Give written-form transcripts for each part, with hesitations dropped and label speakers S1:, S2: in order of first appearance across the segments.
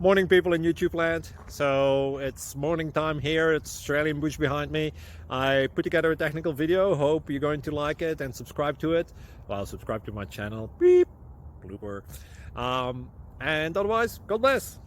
S1: Morning, people in YouTube land. So it's morning time here. It's Australian bush behind me. I put together a technical video. Hope you're going to like it and subscribe to it. Well, subscribe to my channel. Beep. Blooper. And otherwise, God bless.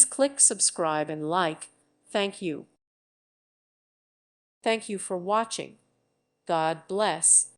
S2: Click subscribe and like. Thank you. Thank you for watching. God bless.